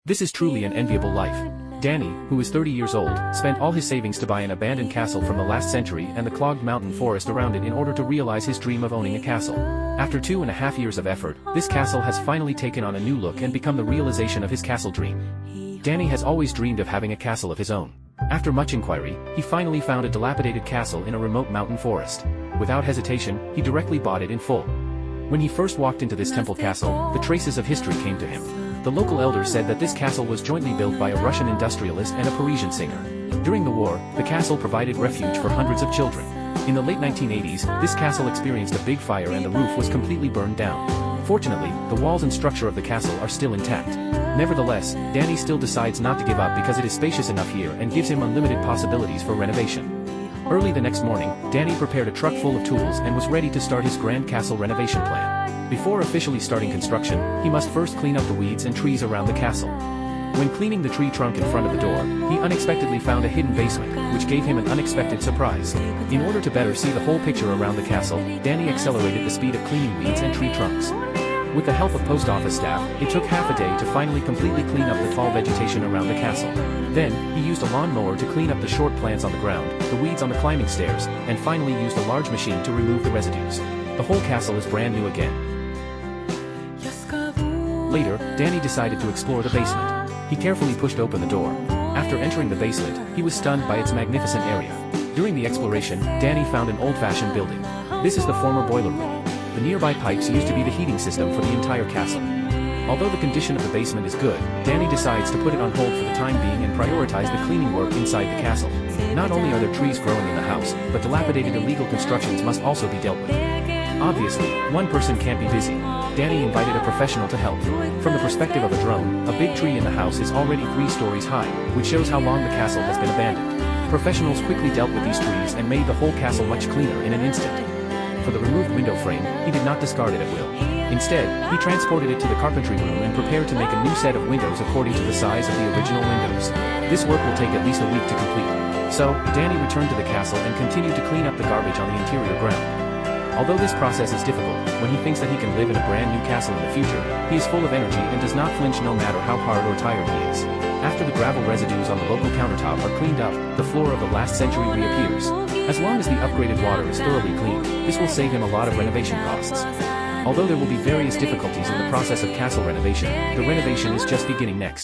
This is truly an enviable life. Danny, who is 30 years old, spent all his savings to buy an abandoned castle from the last century and the clogged mountain forest around it in order to realize his dream of owning a castle. After 2.5 years of effort, this castle has finally taken on a new look and become the realization of his castle dream. Danny has always dreamed of having a castle of his own. After much inquiry, he finally found a dilapidated castle in a remote mountain forest. Without hesitation, he directly bought it in full. When he first walked into this temple castle, the traces of history came to him. The local elders said that this castle was jointly built by a Russian industrialist and a Parisian singer. During the war, the castle provided refuge for hundreds of children. In the late 1980s, this castle experienced a big fire and the roof was completely burned down. Fortunately, the walls and structure of the castle are still intact. Nevertheless, Danny still decides not to give up because it is spacious enough here and gives him unlimited possibilities for renovation. Early the next morning, Danny prepared a truck full of tools and was ready to start his grand castle renovation plan. Before officially starting construction, he must first clean up the weeds and trees around the castle. When cleaning the tree trunk in front of the door, he unexpectedly found a hidden basement, which gave him an unexpected surprise. In order to better see the whole picture around the castle, Danny accelerated the speed of cleaning weeds and tree trunks. With the help of post office staff, it took half a day to finally completely clean up the tall vegetation around the castle. Then, he used a lawnmower to clean up the short plants on the ground, the weeds on the climbing stairs, and finally used a large machine to remove the residues. The whole castle is brand new again. Later, Danny decided to explore the basement. He carefully pushed open the door. After entering the basement, he was stunned by its magnificent area. During the exploration, Danny found an old-fashioned building. This is the former boiler room. The nearby pipes used to be the heating system for the entire castle. Although the condition of the basement is good, Danny decides to put it on hold for the time being and prioritize the cleaning work inside the castle. Not only are there trees growing in the house, but dilapidated illegal constructions must also be dealt with. Obviously, one person can't be busy. Danny invited a professional to help. From the perspective of a drone, a big tree in the house is already 3 stories high, which shows how long the castle has been abandoned. Professionals quickly dealt with these trees and made the whole castle much cleaner in an instant. For the removed window frame, he did not discard it at will. Instead, he transported it to the carpentry room and prepared to make a new set of windows according to the size of the original windows. This work will take at least a week to complete. So, Danny returned to the castle and continued to clean up the garbage on the interior ground. Although this process is difficult, when he thinks that he can live in a brand new castle in the future, he is full of energy and does not flinch no matter how hard or tired he is. After the gravel residues on the local countertop are cleaned up, the floor of the last century reappears. As long as the upgraded water is thoroughly cleaned, this will save him a lot of renovation costs. Although there will be various difficulties in the process of castle renovation, the renovation is just beginning next.